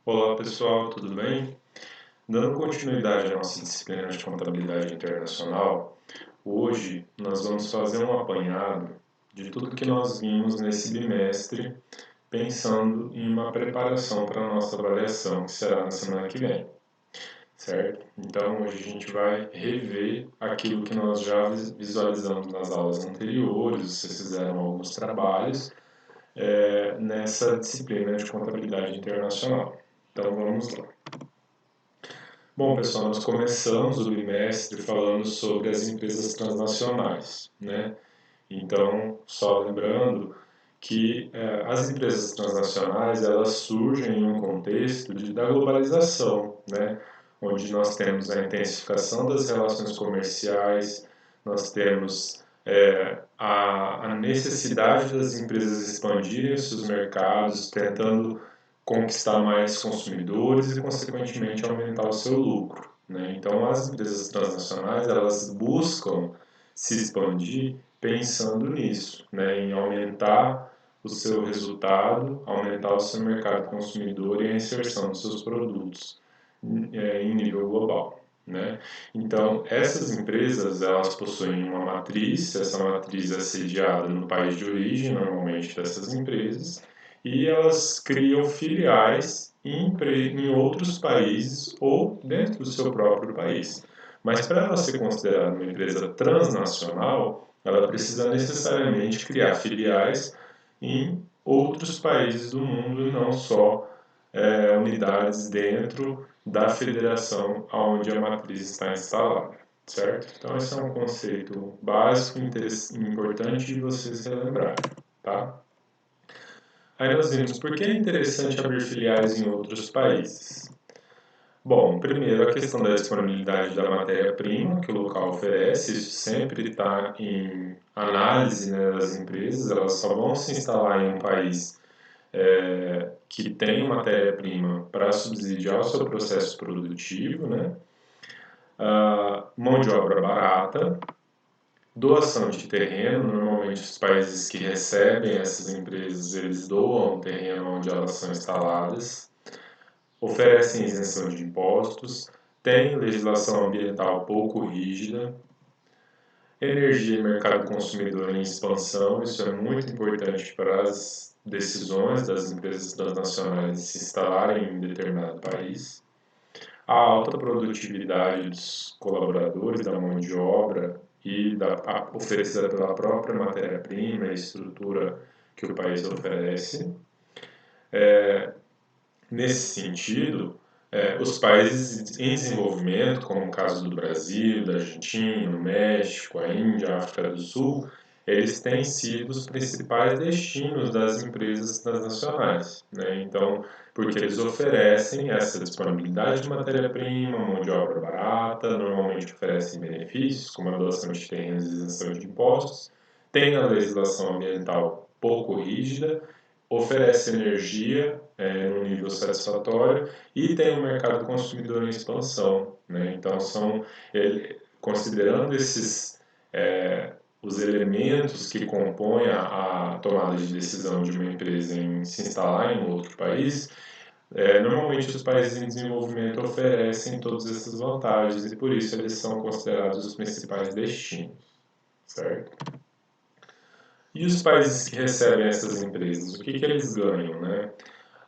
Olá pessoal, tudo bem? Dando continuidade à nossa disciplina de contabilidade internacional, hoje nós vamos fazer um apanhado de tudo que nós vimos nesse bimestre, pensando em uma preparação para a nossa avaliação, que será na semana que vem, certo? Então hoje a gente vai rever aquilo que nós já visualizamos nas aulas anteriores, vocês fizeram alguns trabalhos nessa disciplina de contabilidade internacional. Então vamos lá. Bom, pessoal, nós começamos o bimestre falando sobre as empresas transnacionais, né? Então, só lembrando que as empresas transnacionais, elas surgem em um contexto da globalização, né? Onde nós temos a intensificação das relações comerciais, nós temos a necessidade das empresas expandirem os seus mercados, tentando conquistar mais consumidores e, consequentemente, aumentar o seu lucro, né? Então, as empresas transnacionais, elas buscam se expandir pensando nisso, né? Em aumentar o seu resultado, aumentar o seu mercado consumidor e a inserção dos seus produtos em nível global, né? Então, essas empresas, elas possuem uma matriz, essa matriz é sediada no país de origem, normalmente, dessas empresas, e elas criam filiais em outros países ou dentro do seu próprio país. Mas para ela ser considerada uma empresa transnacional, ela precisa necessariamente criar filiais em outros países do mundo e não só unidades dentro da federação onde a matriz está instalada, certo? Então esse é um conceito básico e importante de vocês relembrarem, tá? Aí nós vimos por que é interessante abrir filiais em outros países. Bom, primeiro a questão da disponibilidade da matéria-prima que o local oferece, isso sempre está em análise, né, das empresas, elas só vão se instalar em um país que tem matéria-prima para subsidiar o seu processo produtivo, né? Mão de obra barata, doação de terreno, normalmente os países que recebem essas empresas, eles doam o terreno onde elas são instaladas, oferecem isenção de impostos, tem legislação ambiental pouco rígida, energia e mercado consumidor em expansão, isso é muito importante para as decisões das empresas transnacionais de se instalarem em determinado país, a alta produtividade dos colaboradores, da mão de obra e oferecida pela própria matéria-prima e estrutura que o país oferece. Nesse sentido, os países em desenvolvimento, como o caso do Brasil, da Argentina, do México, a Índia, a África do Sul, eles têm sido os principais destinos das empresas transnacionais, né? Então, porque eles oferecem essa disponibilidade de matéria-prima, mão de obra barata, normalmente oferecem benefícios, como a doação de terrenos e isenção de impostos, tem a legislação ambiental pouco rígida, oferece energia no nível satisfatório e tem um mercado consumidor em expansão, né? Então, considerando esses os elementos que compõem a tomada de decisão de uma empresa em se instalar em outro país, normalmente os países em desenvolvimento oferecem todas essas vantagens e por isso eles são considerados os principais destinos, certo? E os países que recebem essas empresas, o que eles ganham, né?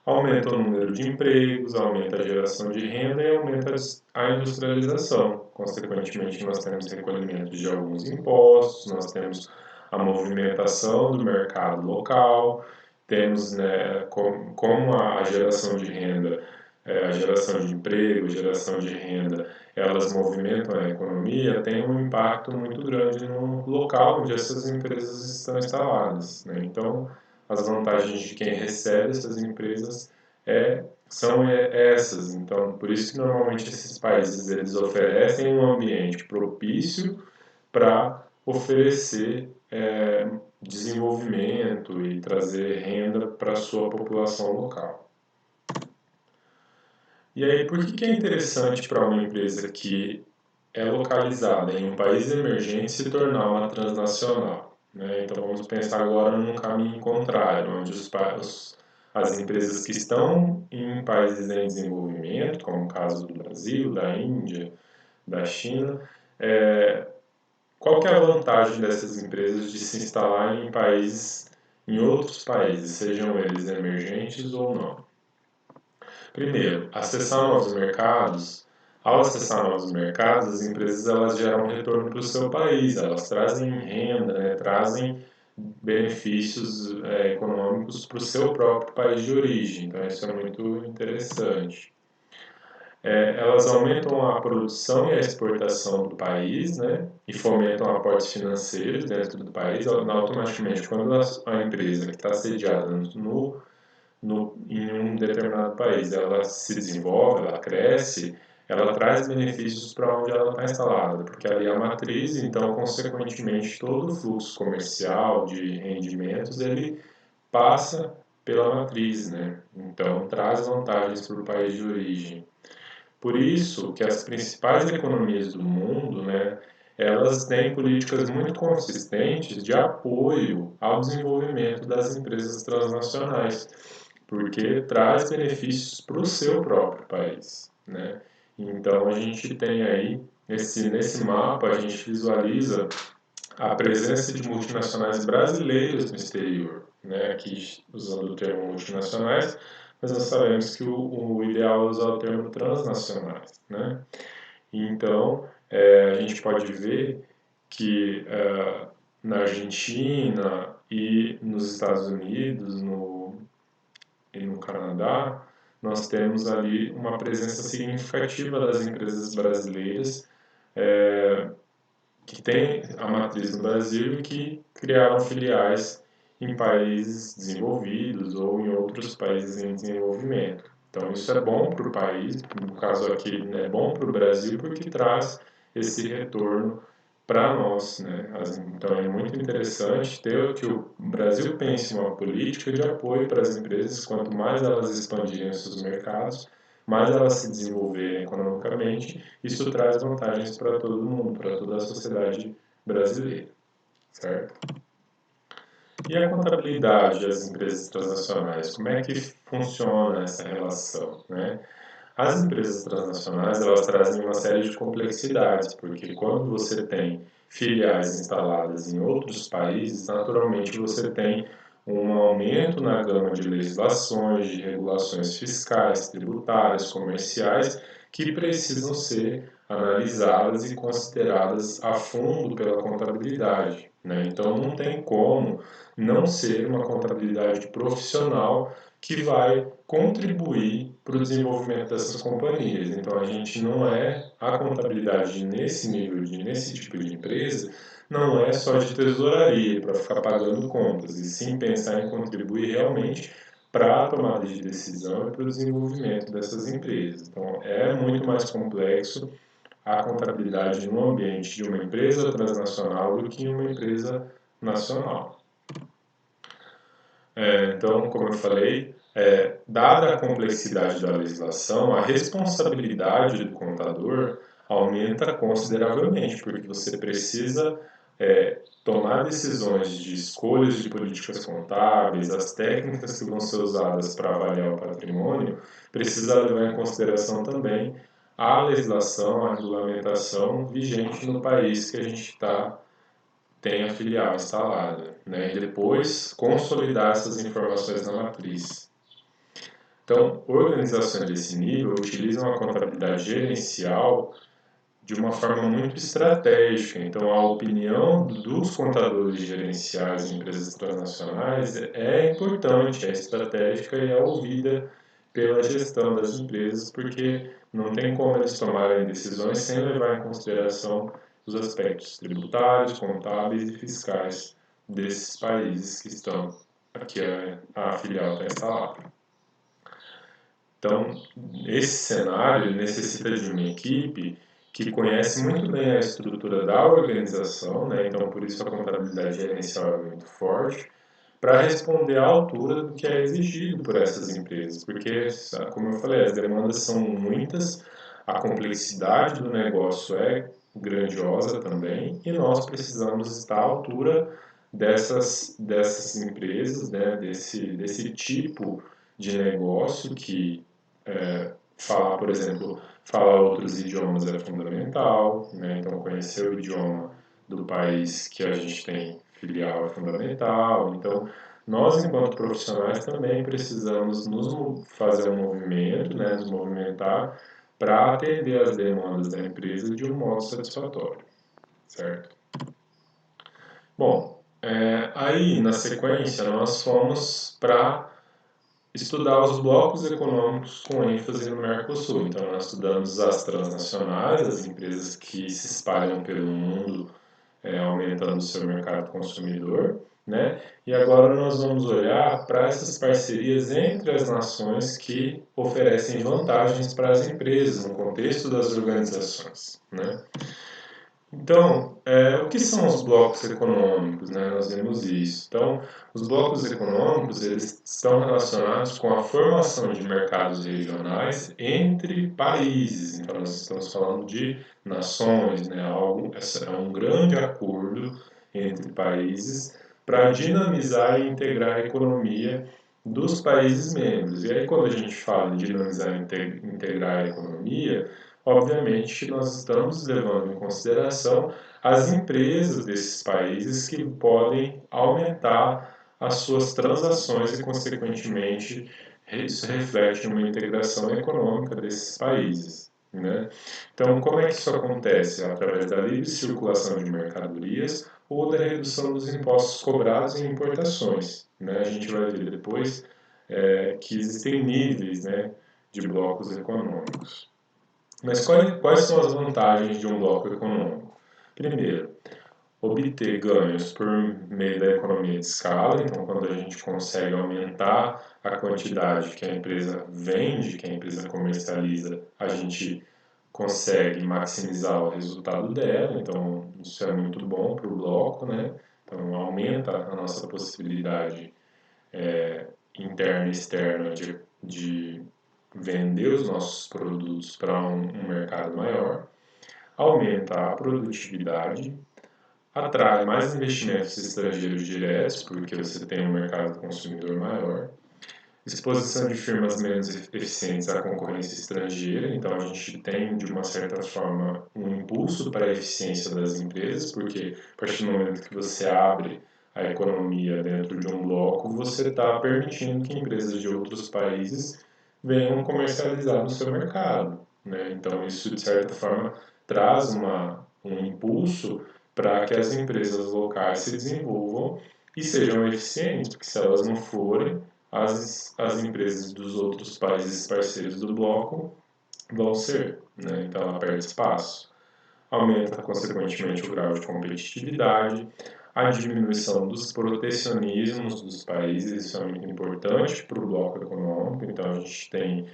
Aumenta o número de empregos, aumenta a geração de renda e aumenta a industrialização. Consequentemente, nós temos recolhimento de alguns impostos, nós temos a movimentação do mercado local, temos, né, como a geração de renda, a geração de emprego, a geração de renda, elas movimentam a economia, tem um impacto muito grande no local onde essas empresas estão instaladas, né? Então, as vantagens de quem recebe essas empresas são essas. Então, por isso que normalmente esses países eles oferecem um ambiente propício para oferecer desenvolvimento e trazer renda para a sua população local. E aí, por que é interessante para uma empresa que é localizada em um país emergente se tornar uma transnacional, né? Então vamos pensar agora num caminho contrário, onde as empresas que estão em países em desenvolvimento, como o caso do Brasil, da Índia, da China, qual que é a vantagem dessas empresas de se instalar em outros países, sejam eles emergentes ou não? Primeiro, acessar novos mercados. Ao acessar novos mercados, as empresas elas geram retorno para o seu país, elas trazem renda, né, trazem benefícios econômicos para o seu próprio país de origem. Então, isso é muito interessante. Elas aumentam a produção e a exportação do país, né, e fomentam aportes financeiros dentro do país. Automaticamente, quando a empresa que está sediada em um determinado país, ela se desenvolve, ela cresce, ela traz benefícios para onde ela está instalada, porque ali é a matriz, então, consequentemente, todo o fluxo comercial de rendimentos, ele passa pela matriz, né? Então, traz vantagens para o país de origem. Por isso que as principais economias do mundo, né, elas têm políticas muito consistentes de apoio ao desenvolvimento das empresas transnacionais, porque traz benefícios para o seu próprio país, né? Então a gente tem aí nesse mapa a gente visualiza a presença de multinacionais brasileiras no exterior, né? Aqui usando o termo multinacionais, mas nós sabemos que o ideal é usar o termo transnacionais, né? Então a gente pode ver que na Argentina e nos Estados Unidos, e no Canadá, nós temos ali uma presença significativa das empresas brasileiras que têm a matriz no Brasil e que criaram filiais em países desenvolvidos ou em outros países em desenvolvimento. Então isso é bom para o país, no caso aqui é bom para o Brasil porque traz esse retorno para nós, né? Então é muito interessante ter que o Brasil pense em uma política de apoio para as empresas, quanto mais elas expandirem os seus mercados, mais elas se desenvolverem economicamente, isso traz vantagens para todo mundo, para toda a sociedade brasileira, certo? E a contabilidade das empresas transnacionais, como é que funciona essa relação, né? As empresas transnacionais, elas trazem uma série de complexidades, porque quando você tem filiais instaladas em outros países, naturalmente você tem um aumento na gama de legislações, de regulações fiscais, tributárias, comerciais, que precisam ser analisadas e consideradas a fundo pela contabilidade, né? Então não tem como não ser uma contabilidade profissional que vai contribuir para o desenvolvimento dessas companhias. Então a gente não a contabilidade nesse nível, nesse tipo de empresa, não é só de tesouraria para ficar pagando contas, e sim pensar em contribuir realmente para a tomada de decisão e para o desenvolvimento dessas empresas. Então é muito mais complexo a contabilidade no ambiente de uma empresa transnacional do que em uma empresa nacional. Então, como eu falei, dada a complexidade da legislação, a responsabilidade do contador aumenta consideravelmente, porque você precisa tomar decisões de escolhas de políticas contábeis, as técnicas que vão ser usadas para avaliar o patrimônio, precisa levar em consideração também a legislação, a regulamentação vigente no país que a gente tem a filial instalada, né? E depois consolidar essas informações na matriz. Então, organizações desse nível utilizam a contabilidade gerencial de uma forma muito estratégica. Então, a opinião dos contadores gerenciais em empresas transnacionais é importante, é estratégica e é ouvida pela gestão das empresas, porque não tem como eles tomarem decisões sem levar em consideração os aspectos tributários, contábeis e fiscais desses países que estão aqui a filial está instalada. Então, esse cenário necessita de uma equipe que conhece muito bem a estrutura da organização, né? Então por isso a contabilidade gerencial é muito forte, para responder à altura do que é exigido por essas empresas, porque, como eu falei, as demandas são muitas, a complexidade do negócio é grandiosa também, e nós precisamos estar à altura dessas empresas, né? desse tipo de negócio que falar, por exemplo, falar outros idiomas é fundamental, né? Então conhecer o idioma do país que a gente tem filial é fundamental. Então nós, enquanto profissionais, também precisamos nos fazer um movimento, né? Nos movimentar para atender as demandas da empresa de um modo satisfatório, certo? Bom, aí na sequência nós fomos para estudar os blocos econômicos com ênfase no Mercosul. Então nós estudamos as transnacionais, as empresas que se espalham pelo mundo, aumentando o seu mercado consumidor, né? E agora nós vamos olhar para essas parcerias entre as nações que oferecem vantagens para as empresas no contexto das organizações, né? Então, o que são os blocos econômicos, né? Nós vemos isso. Então, os blocos econômicos eles estão relacionados com a formação de mercados regionais entre países. Então, nós estamos falando de nações, né? É um grande acordo entre países para dinamizar e integrar a economia dos países membros. E aí, quando a gente fala em dinamizar e integrar a economia, obviamente, nós estamos levando em consideração as empresas desses países que podem aumentar as suas transações e, consequentemente, isso reflete uma integração econômica desses países, né? Então, como é que isso acontece? Através da livre circulação de mercadorias ou da redução dos impostos cobrados em importações, né? A gente vai ver depois que existem níveis, né, de blocos econômicos. Mas quais são as vantagens de um bloco econômico? Primeiro, obter ganhos por meio da economia de escala. Então, quando a gente consegue aumentar a quantidade que a empresa vende, que a empresa comercializa, a gente consegue maximizar o resultado dela. Então, isso é muito bom para o bloco, né? Então, aumenta a nossa possibilidade interna e externa de vender os nossos produtos para um mercado maior, aumenta a produtividade, atrai mais investimentos estrangeiros diretos, porque você tem um mercado consumidor maior, exposição de firmas menos eficientes à concorrência estrangeira, então a gente tem, de uma certa forma, um impulso para a eficiência das empresas, porque a partir do momento que você abre a economia dentro de um bloco, você está permitindo que empresas de outros países venham comercializar no seu mercado, né? Então isso, de certa forma, traz um impulso para que as empresas locais se desenvolvam e sejam eficientes, porque se elas não forem, as empresas dos outros países parceiros do bloco vão ser, né? Então ela perde espaço. Aumenta, consequentemente, o grau de competitividade, a diminuição dos protecionismos dos países, isso é muito importante para o bloco econômico. Então a gente tem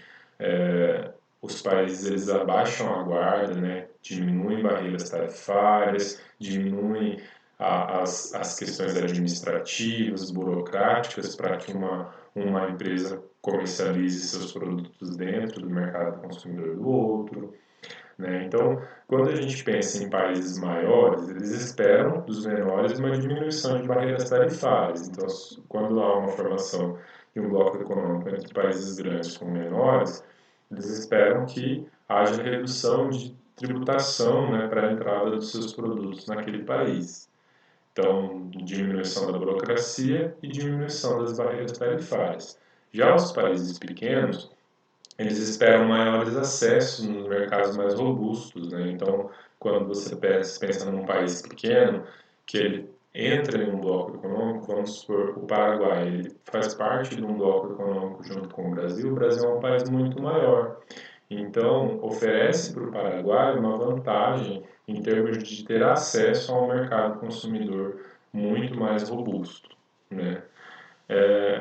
os países eles abaixam a guarda, né? Diminuem barreiras tarifárias, diminuem as questões administrativas, burocráticas, para que uma empresa comercialize seus produtos dentro do mercado consumidor do outro, né? Então, quando a gente pensa em países maiores, eles esperam dos menores uma diminuição de barreiras tarifárias. Então, quando há uma formação de um bloco econômico entre países grandes com menores, eles esperam que haja redução de tributação, né, para a entrada dos seus produtos naquele país. Então, diminuição da burocracia e diminuição das barreiras tarifárias. Já os países pequenos, eles esperam maiores acessos nos mercados mais robustos, né? Então, quando você pensa num país pequeno, que ele entra em um bloco econômico, vamos supor, o Paraguai, ele faz parte de um bloco econômico junto com o Brasil é um país muito maior. Então, oferece para o Paraguai uma vantagem em termos de ter acesso a um mercado consumidor muito mais robusto, né?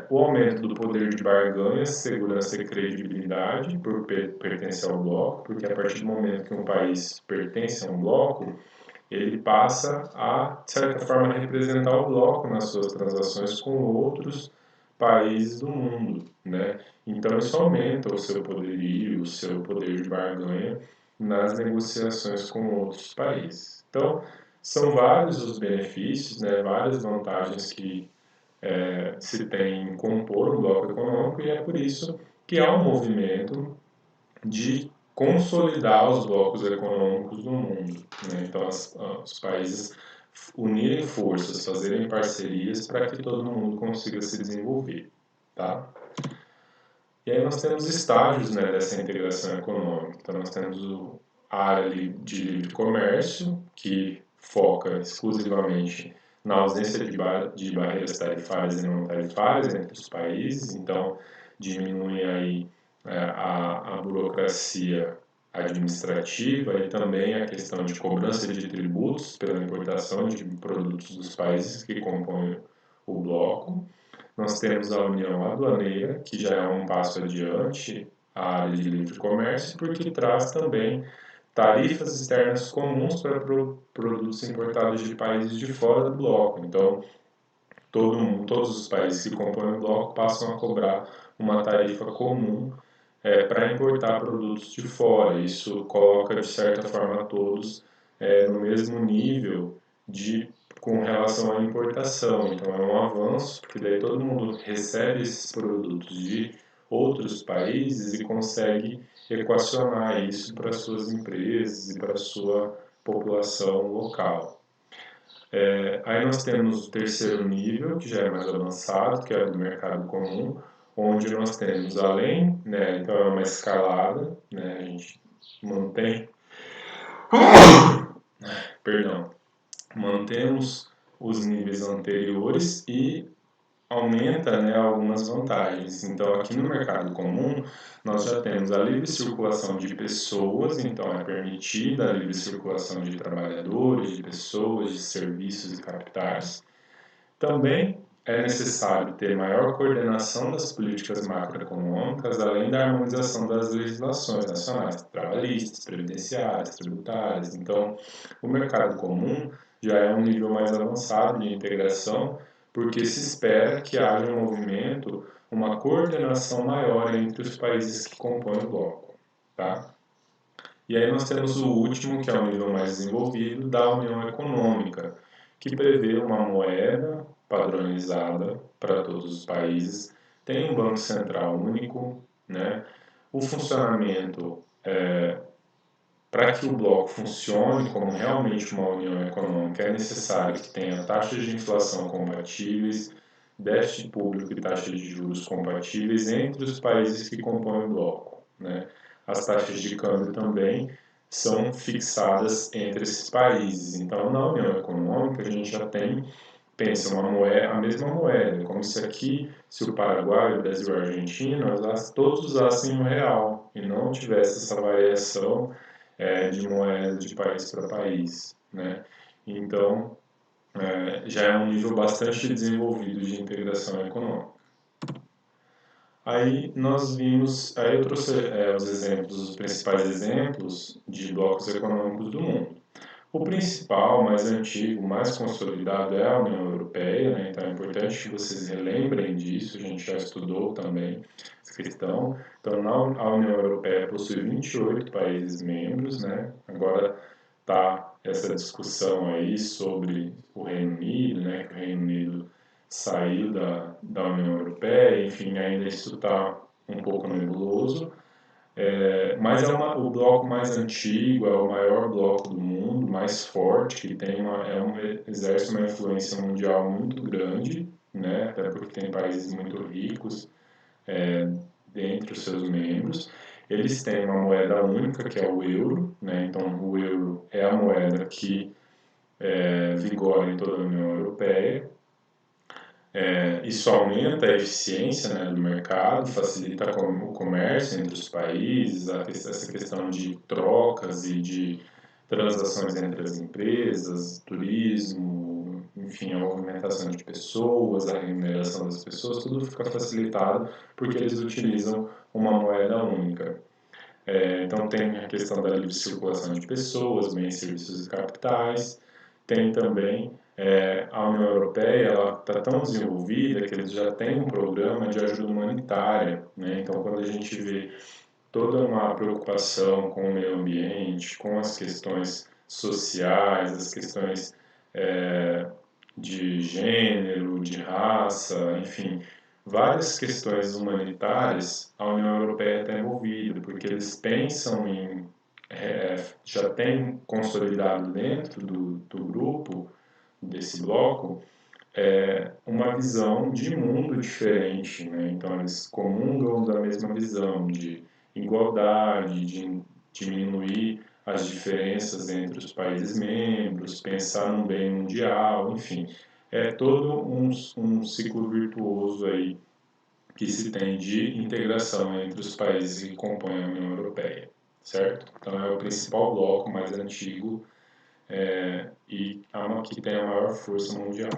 O aumento do poder de barganha, segurança e credibilidade por pertencer ao bloco, porque a partir do momento que um país pertence a um bloco, ele passa a, de certa forma, representar o bloco nas suas transações com outros países do mundo, né? Então isso aumenta o seu poderio, o seu poder de barganha nas negociações com outros países. Então, são vários os benefícios, né, várias vantagens que se tem em compor um bloco econômico, e é por isso que há um movimento de consolidar os blocos econômicos no mundo, né? Então, os países unirem forças, fazerem parcerias para que todo mundo consiga se desenvolver, tá? E aí nós temos estágios, né, dessa integração econômica. Então, nós temos a área de livre comércio, que foca exclusivamente na ausência de barreiras tarifárias e não tarifárias entre os países. Então, diminui aí a burocracia administrativa e também a questão de cobrança de tributos pela importação de produtos dos países que compõem o bloco. Nós temos a União Aduaneira, que já é um passo adiante à área de livre comércio, porque traz também tarifas externas comuns para produtos importados de países de fora do bloco. Então, todos os países que compõem o bloco passam a cobrar uma tarifa comum para importar produtos de fora. Isso coloca, de certa forma, todos no mesmo nível com relação à importação. Então, é um avanço, porque daí todo mundo recebe esses produtos de outros países e consegue equacionar isso para suas empresas e para a sua população local. Aí nós temos o terceiro nível, que já é mais avançado, que é do mercado comum, onde nós temos além, né, então é uma escalada, né, a gente mantém, perdão, mantemos os níveis anteriores e aumenta, né, algumas vantagens. Então, aqui no mercado comum, nós já temos a livre circulação de pessoas, então é permitida a livre circulação de trabalhadores, de pessoas, de serviços e capitais. Também é necessário ter maior coordenação das políticas macroeconômicas, além da harmonização das legislações nacionais, trabalhistas, previdenciárias, tributárias. Então, o mercado comum já é um nível mais avançado de integração, porque se espera que haja um movimento, uma coordenação maior entre os países que compõem o bloco, tá? E aí nós temos o último, que é o nível mais desenvolvido, da União Econômica, que prevê uma moeda padronizada para todos os países, tem um banco central único, né? O funcionamento, para que o bloco funcione como realmente uma união econômica, é necessário que tenha taxas de inflação compatíveis, déficit público e taxas de juros compatíveis entre os países que compõem o bloco, né? As taxas de câmbio também são fixadas entre esses países. Então, na União Econômica, a gente já tem, pensa, uma moeda, a mesma moeda, como se aqui, se o Paraguai, o Brasil e a Argentina, todos usassem o real e não tivesse essa variação de moeda de país para país, né? Então, já é um nível bastante desenvolvido de integração econômica. Aí nós vimos, aí eu trouxe os exemplos, os principais exemplos de blocos econômicos do mundo. O principal, mais antigo, mais consolidado é a União Europeia, né? Então é importante que vocês relembrem disso, a gente já estudou também essa questão. Então a União Europeia possui 28 países membros, né? Agora está essa discussão aí sobre o Reino Unido, né? Que o Reino Unido saiu da União Europeia, enfim, ainda isso está um pouco nebuloso. Mas o bloco mais antigo, é o maior bloco do mundo, mais forte, que tem exerce uma influência mundial muito grande, né? Até porque tem países muito ricos dentre os seus membros. Eles têm uma moeda única, que é o euro, né? Então o euro é a moeda que vigora em toda a União Europeia. Isso aumenta a eficiência, né, do mercado, facilita o comércio entre os países, essa questão de trocas e de transações entre as empresas, turismo, enfim, a movimentação de pessoas, a remuneração das pessoas, tudo fica facilitado porque eles utilizam uma moeda única. Então tem a questão da livre circulação de pessoas, bens, serviços e capitais. Tem também a União Europeia, ela está tão desenvolvida que eles já têm um programa de ajuda humanitária, né? Então quando a gente vê toda uma preocupação com o meio ambiente, com as questões sociais, as questões de gênero, de raça, enfim, várias questões humanitárias, a União Europeia está envolvida, porque eles pensam em, já tem consolidado dentro do grupo, desse bloco, uma visão de mundo diferente, né? Então eles comungam da mesma visão de igualdade, de diminuir as diferenças entre os países membros, pensar no bem mundial, enfim, é todo um ciclo virtuoso aí que se tem de integração entre os países que compõem a União Europeia, certo? Então é o principal bloco mais antigo e que tem a maior força mundial.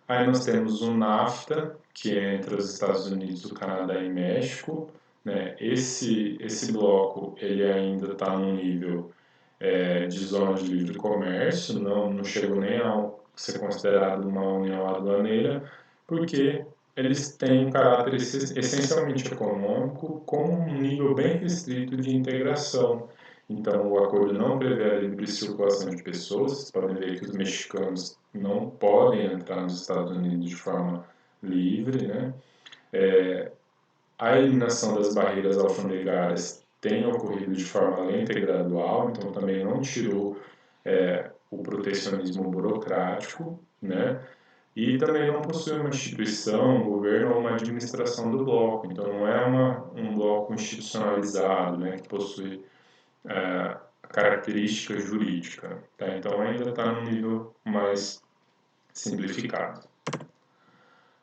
Aí nós temos o NAFTA, que é entre os Estados Unidos, o Canadá e México. Né? Esse bloco ele ainda está no nível de zona de livre comércio, não chegou nem a ser considerado uma união aduaneira, porque eles têm um caráter essencialmente econômico com um nível bem restrito de integração. Então, o acordo não prevê a livre circulação de pessoas. Vocês podem ver que os mexicanos não podem entrar nos Estados Unidos de forma livre, né? A eliminação das barreiras alfandegárias tem ocorrido de forma lenta e gradual, então também não tirou o protecionismo burocrático, né? E também não possui uma instituição, um governo ou uma administração do bloco, então não é um bloco institucionalizado, né, que possui característica jurídica. Tá? Então ainda está num nível mais simplificado.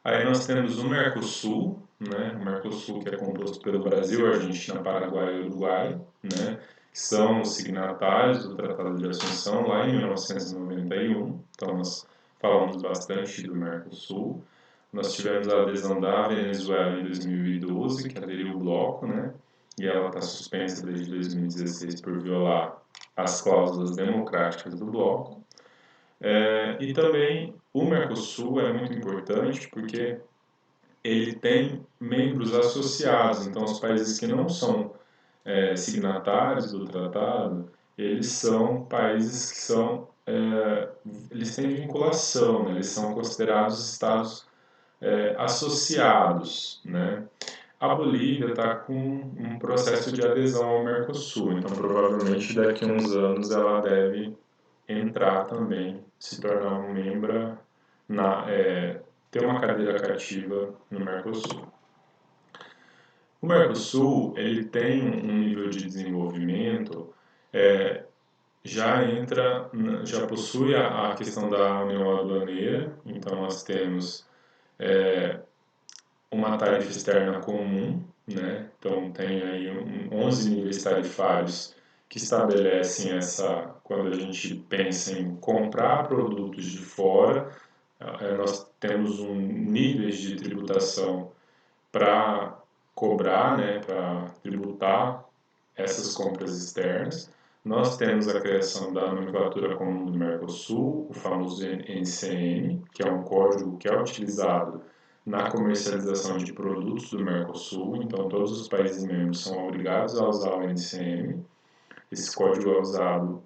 Aí nós temos o Mercosul, né? O Mercosul que é composto pelo Brasil, Argentina, Paraguai e Uruguai, né? Que são os signatários do Tratado de Assunção lá em 1991. Então nós falamos bastante do Mercosul. Nós tivemos a adesão da Venezuela em 2012, que aderiu ao bloco, né? E ela está suspensa desde 2016 por violar as cláusulas democráticas do bloco. E também o Mercosul é muito importante porque ele tem membros associados, então os países que não são signatários do tratado, eles são países que são, eles têm vinculação, né? Eles são considerados estados associados, né? A Bolívia está com um processo de adesão ao Mercosul, então provavelmente daqui a uns anos ela deve entrar também, se tornar um membro, ter uma cadeira cativa no Mercosul. O Mercosul ele tem um nível de desenvolvimento, já possui a questão da união aduaneira, então nós temos uma tarifa externa comum, né? Então tem aí 11 níveis tarifários que estabelecem quando a gente pensa em comprar produtos de fora, nós temos níveis de tributação para cobrar, né, para tributar essas compras externas. Nós temos a criação da nomenclatura comum do Mercosul, o famoso NCM, que é um código que é utilizado na comercialização de produtos do Mercosul, então todos os países membros são obrigados a usar o NCM. Esse código é usado,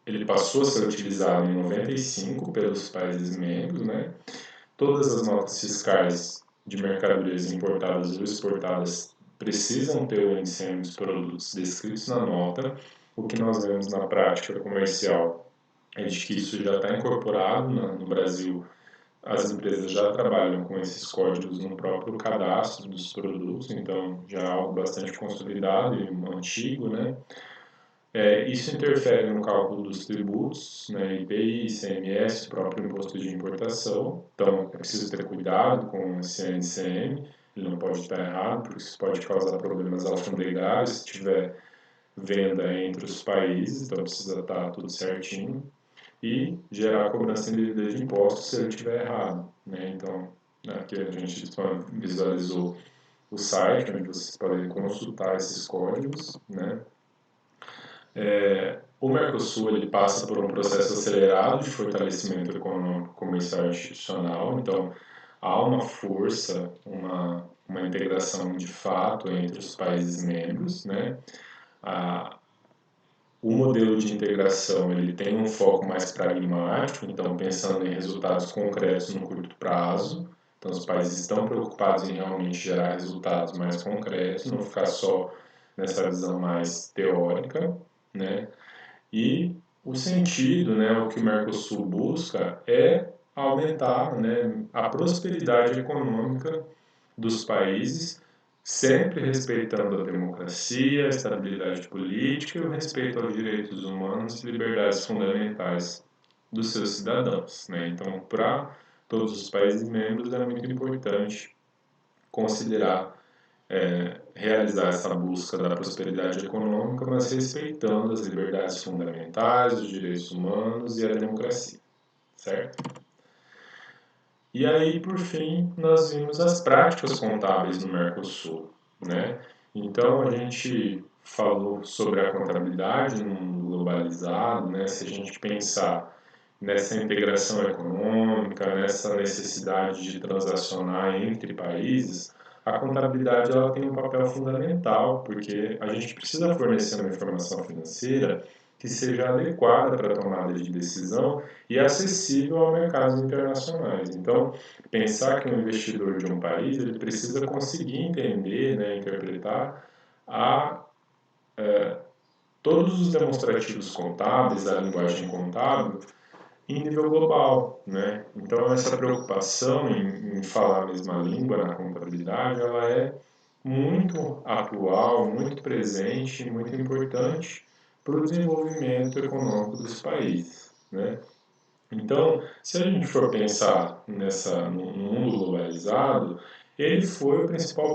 ele passou a ser utilizado em 95 pelos países membros, né? Todas as notas fiscais de mercadorias importadas ou exportadas precisam ter o NCM dos produtos descritos na nota. O que nós vemos na prática comercial é de que isso já está incorporado no Brasil. As empresas já trabalham com esses códigos no próprio cadastro dos produtos, então já é algo bastante consolidado e antigo, né? Isso interfere no cálculo dos tributos, né, IPI, ICMS, o próprio imposto de importação. Então, é preciso ter cuidado com esse NCM, ele não pode estar errado, porque isso pode causar problemas alfandegários se tiver venda entre os países, então precisa estar tudo certinho. E gerar cobrança indevida de impostos se ele estiver errado. Né? Então, aqui a gente visualizou o site, onde vocês podem consultar esses códigos, né? O Mercosul ele passa por um processo acelerado de fortalecimento econômico, comercial e institucional, então há uma força, uma integração de fato entre os países membros, né? o modelo de integração ele tem um foco mais pragmático, então pensando em resultados concretos no curto prazo. Então, os países estão preocupados em realmente gerar resultados mais concretos, não ficar só nessa visão mais teórica, né? E o sentido, né, o que o Mercosul busca é aumentar, né, a prosperidade econômica dos países, sempre respeitando a democracia, a estabilidade política e o respeito aos direitos humanos e liberdades fundamentais dos seus cidadãos, né? Então, para todos os países membros é muito importante considerar realizar essa busca da prosperidade econômica, mas respeitando as liberdades fundamentais, os direitos humanos e a democracia, certo? E aí, por fim, nós vimos as práticas contábeis no Mercosul, né? Então, a gente falou sobre a contabilidade no mundo globalizado, né? Se a gente pensar nessa integração econômica, nessa necessidade de transacionar entre países, a contabilidade ela tem um papel fundamental, porque a gente precisa fornecer uma informação financeira que seja adequada para a tomada de decisão e acessível a mercados internacionais. Então, pensar que um investidor de um país ele precisa conseguir entender, né, interpretar a, todos os demonstrativos contábeis, a linguagem contábil, em nível global, né? Então essa preocupação em falar a mesma língua na contabilidade, ela é muito atual, muito presente e muito importante para o desenvolvimento econômico dos países, né? Então, se a gente for pensar no mundo globalizado, ele foi o principal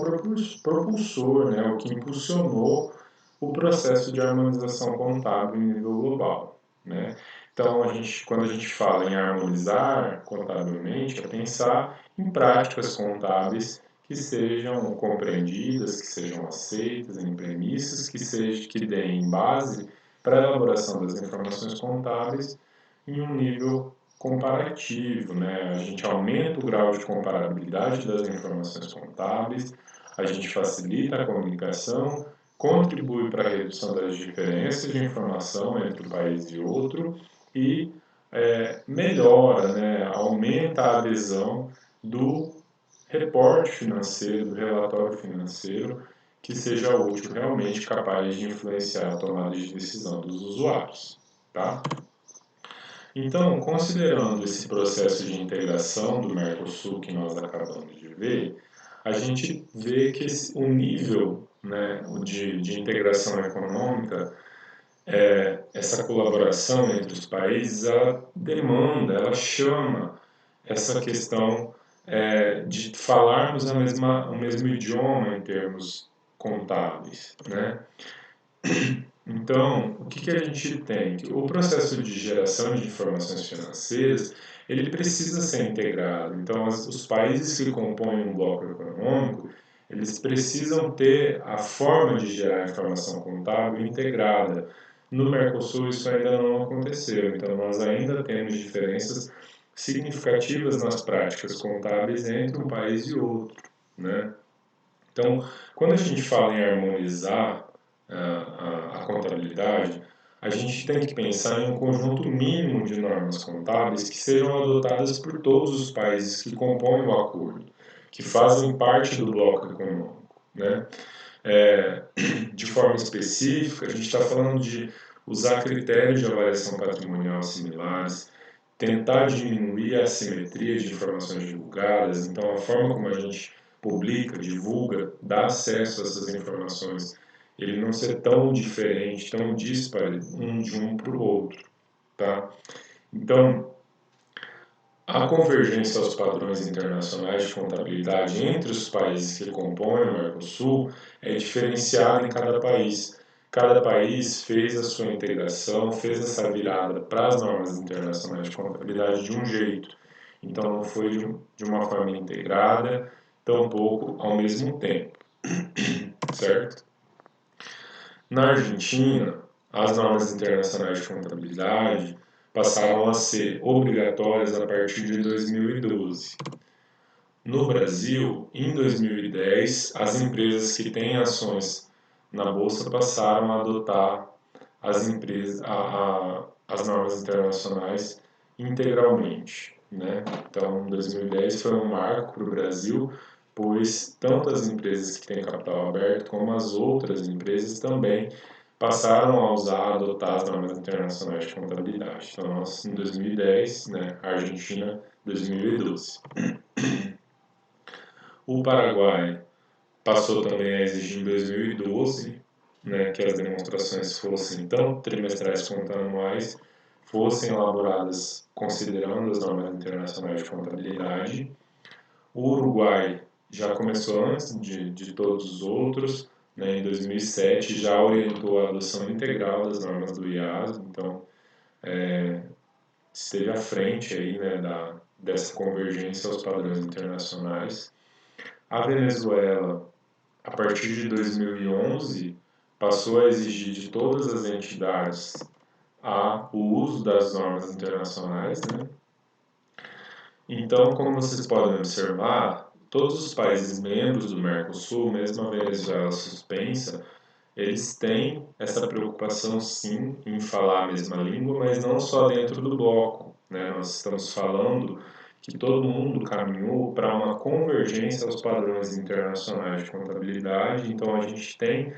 propulsor, né, o que impulsionou o processo de harmonização contábil em nível global, né? Então, quando a gente fala em harmonizar contabilmente, é pensar em práticas contábeis que sejam compreendidas, que sejam aceitas, em premissas que deem base para a elaboração das informações contábeis em um nível comparativo, né? A gente aumenta o grau de comparabilidade das informações contábeis, a gente facilita a comunicação, contribui para a redução das diferenças de informação entre um país e outro e melhora, né? Aumenta a adesão do reporte financeiro, do relatório financeiro, que seja útil, realmente capaz de influenciar a tomada de decisão dos usuários, tá? Então, considerando esse processo de integração do Mercosul que nós acabamos de ver, a gente vê que o nível, né, de integração econômica, essa colaboração entre os países, ela demanda, ela chama essa questão de falarmos o mesmo idioma em termos contábeis, né? Então, o que a gente tem? Que o processo de geração de informações financeiras, ele precisa ser integrado. Então, os países que compõem um bloco econômico, eles precisam ter a forma de gerar informação contábil integrada. No Mercosul isso ainda não aconteceu, então nós ainda temos diferenças significativas nas práticas contábeis entre um país e outro, né? Então, quando a gente fala em harmonizar a contabilidade, a gente tem que pensar em um conjunto mínimo de normas contábeis que sejam adotadas por todos os países que compõem o acordo, que fazem parte do bloco econômico, né? De forma específica, a gente está falando de usar critérios de avaliação patrimonial similares, tentar diminuir a assimetria de informações divulgadas, então a forma como a gente publica, divulga, dá acesso a essas informações, ele não ser tão diferente, tão disparo de um para o outro, tá? Então, a convergência aos padrões internacionais de contabilidade entre os países que compõem o Mercosul é diferenciada em cada país. Cada país fez a sua integração, fez essa virada para as normas internacionais de contabilidade de um jeito. Então, não foi de uma forma integrada, tampouco ao mesmo tempo, certo? Na Argentina, as normas internacionais de contabilidade passaram a ser obrigatórias a partir de 2012. No Brasil, em 2010, as empresas que têm ações na Bolsa passaram a adotar as empresas, as normas internacionais integralmente, né? Então, 2010 foi um marco para o Brasil, pois tanto as empresas que têm capital aberto como as outras empresas também passaram a adotar as normas internacionais de contabilidade. Então, nós, em 2010, né, a Argentina, 2012. O Paraguai passou também a exigir em 2012, né, que as demonstrações fossem tanto trimestrais quanto anuais, fossem elaboradas considerando as normas internacionais de contabilidade. O Uruguai já começou antes de todos os outros, né, em 2007 já orientou a adoção integral das normas do IAS, então esteve à frente aí, né, dessa convergência aos padrões internacionais. A Venezuela, a partir de 2011, passou a exigir de todas as entidades o uso das normas internacionais, né? Então, como vocês podem observar, todos os países membros do Mercosul, mesmo a Venezuela suspensa, eles têm essa preocupação sim em falar a mesma língua, mas não só dentro do bloco, né? Nós estamos falando que todo mundo caminhou para uma convergência aos padrões internacionais de contabilidade, então a gente tem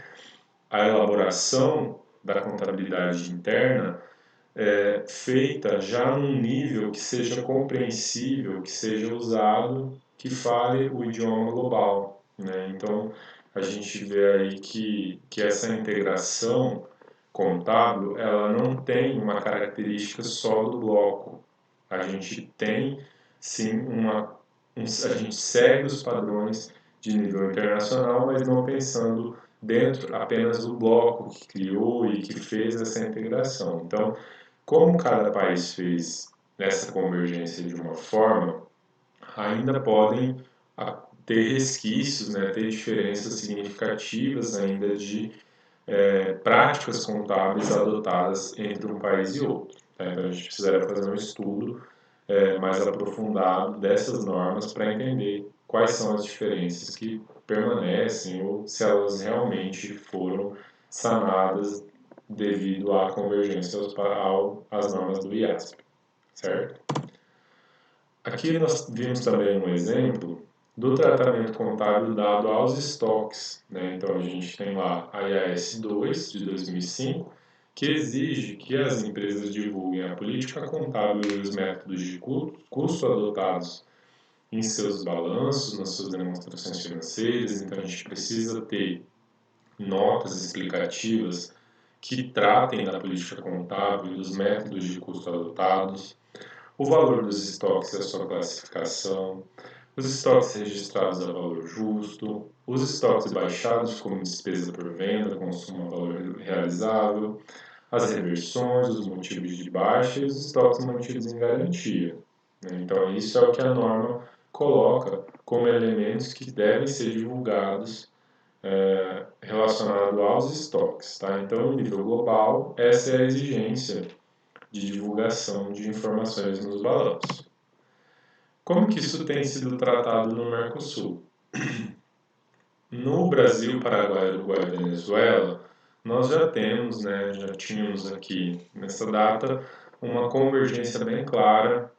a elaboração da contabilidade interna feita já num nível que seja compreensível, que seja usado, que fale o idioma global, né? Então, a gente vê aí que essa integração contábil, ela não tem uma característica só do bloco. A gente tem, sim, a gente segue os padrões de nível internacional, mas não pensando dentro apenas do bloco que criou e que fez essa integração. Então, como cada país fez essa convergência de uma forma, ainda podem ter resquícios, né, ter diferenças significativas ainda de práticas contábeis adotadas entre um país e outro. Tá? Então a gente precisaria fazer um estudo mais aprofundado dessas normas para entender quais são as diferenças que permanecem ou se elas realmente foram sanadas devido à convergência às normas do IASP, certo? Aqui nós vimos também um exemplo do tratamento contábil dado aos estoques, né? Então a gente tem lá a IAS 2 de 2005, que exige que as empresas divulguem a política contábil e os métodos de custo adotados em seus balanços, nas suas demonstrações financeiras. Então a gente precisa ter notas explicativas que tratem da política contábil e dos métodos de custo adotados, o valor dos estoques e a sua classificação, os estoques registrados a valor justo, os estoques baixados como despesa por venda, consumo a valor realizável, as reversões, os motivos de baixa e os estoques mantidos em garantia. Então, isso é o que a norma coloca como elementos que devem ser divulgados relacionado aos estoques. Tá? Então, em nível global, essa é a exigência de divulgação de informações nos balanços. Como que isso tem sido tratado no Mercosul? No Brasil, Paraguai, Uruguai e Venezuela, nós já temos, né, já tínhamos aqui nessa data uma convergência bem clara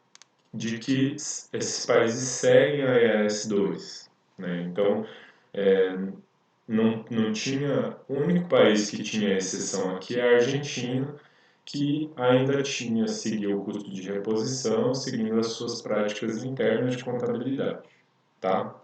de que esses países seguem a EAS 2. Né? Então, não tinha. O único país que tinha exceção aqui é a Argentina, que ainda seguiu o custo de reposição, seguindo as suas práticas internas de contabilidade. Tá?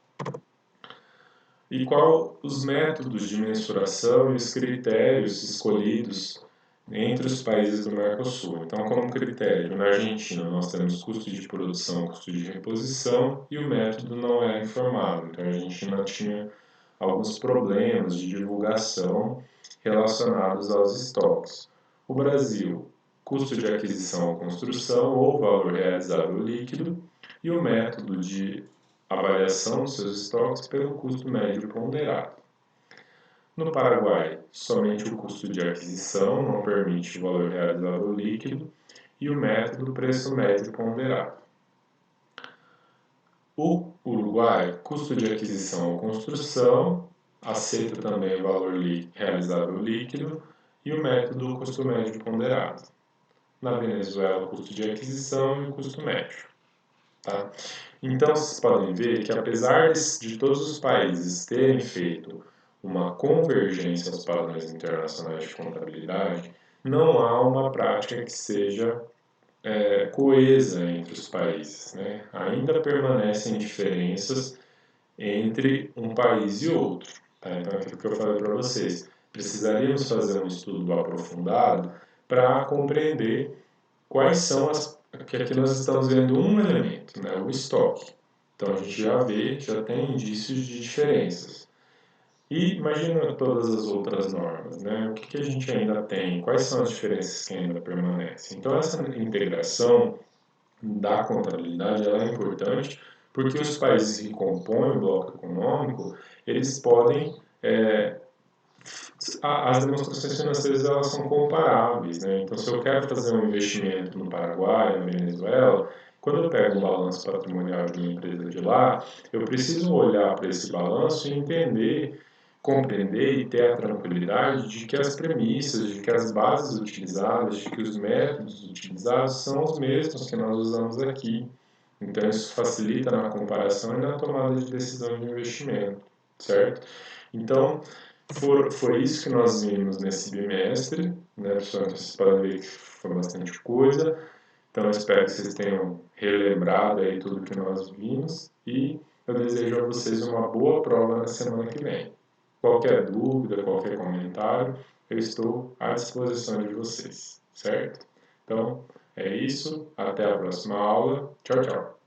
E qual os métodos de mensuração e os critérios escolhidos entre os países do Mercosul? Então, como critério, na Argentina nós temos custo de produção, custo de reposição e o método não é informado. Então, a Argentina tinha alguns problemas de divulgação relacionados aos estoques. O Brasil, custo de aquisição ou construção ou valor realizável líquido e o método de avaliação dos seus estoques pelo custo médio ponderado. No Paraguai, somente o custo de aquisição não permite o valor realizável líquido e o método preço médio ponderado. O Uruguai, custo de aquisição ou construção, aceita também o valor realizável líquido e o método custo médio ponderado. Na Venezuela, o custo de aquisição e o custo médio. Tá? Então, vocês podem ver que, apesar de todos os países terem feito uma convergência aos padrões internacionais de contabilidade, não há uma prática que seja coesa entre os países. Né? Ainda permanecem diferenças entre um país e outro. Tá? Então, aquilo que eu falei para vocês, precisaríamos fazer um estudo aprofundado para compreender quais são as... Porque aqui nós estamos vendo um elemento, né? O estoque. Então, a gente já vê, já tem indícios de diferenças. E imagina todas as outras normas, né? O que a gente ainda tem? Quais são as diferenças que ainda permanecem? Então, essa integração da contabilidade ela é importante porque os países que compõem o bloco econômico, eles podem... as demonstrações financeiras elas são comparáveis, né? Então, se eu quero fazer um investimento no Paraguai, na Venezuela, quando eu pego um balanço patrimonial de uma empresa de lá, eu preciso olhar para esse balanço e entender, compreender e ter a tranquilidade de que as premissas, de que as bases utilizadas, de que os métodos utilizados são os mesmos que nós usamos aqui. Então, isso facilita na comparação e na tomada de decisão de investimento, certo? Então, foi isso que nós vimos nesse bimestre, né? Portanto, vocês podem ver que foi bastante coisa. Então, eu espero que vocês tenham relembrado aí tudo que nós vimos e eu desejo a vocês uma boa prova na semana que vem. Qualquer dúvida, qualquer comentário, eu estou à disposição de vocês, certo? Então, é isso. Até a próxima aula. Tchau, tchau.